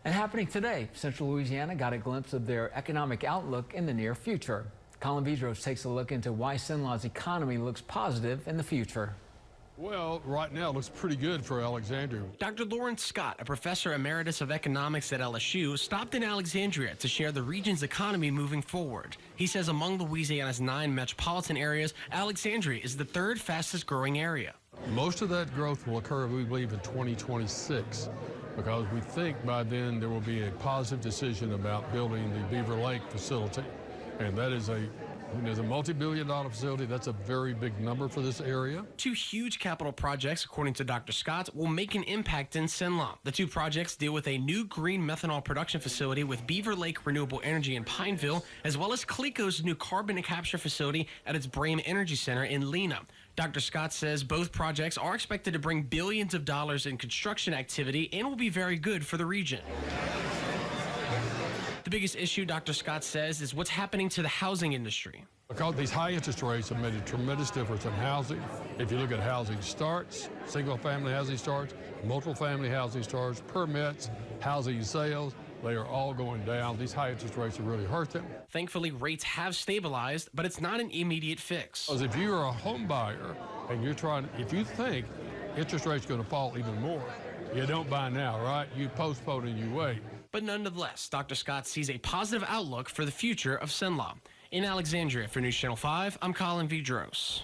And happening today, Central Louisiana got a glimpse of their economic outlook in the near future. Colin Vidros takes a look into why Cenla's economy looks positive in the future. Well, right now it looks pretty good for Alexandria. Dr. Lawrence Scott, a professor emeritus of economics at LSU, stopped in Alexandria to share the region's economy moving forward. He says among Louisiana's 9 metropolitan areas, Alexandria is the 3rd fastest growing area. Most of that growth will occur, we believe, in 2026, because we think by then there will be a positive decision about building the Beaver Lake facility. And that is a multi-billion-dollar facility. That's a very big number for this area. 2 huge capital projects, according to Dr. Scott, will make an impact in Cenla. The 2 projects deal with a new green methanol production facility with Beaver Lake Renewable Energy in Pineville, as well as Coleco's new carbon capture facility at its Brame Energy Center in Lena. Dr. Scott says both projects are expected to bring billions of dollars in construction activity and will be very good for the region. The biggest issue, Dr. Scott says, is what's happening to the housing industry. Because these high interest rates have made a tremendous difference in housing. If you look at housing starts, single-family housing starts, multiple-family housing starts, permits, housing sales, they are all going down. These high interest rates have really hurt them. Thankfully, rates have stabilized, but it's not an immediate fix. Because if you're a home buyer and if you think interest rates are going to fall even more, you don't buy now, right? You postpone and you wait. But nonetheless, Dr. Scott sees a positive outlook for the future of Cenla. In Alexandria for News Channel 5, I'm Colin Vidros.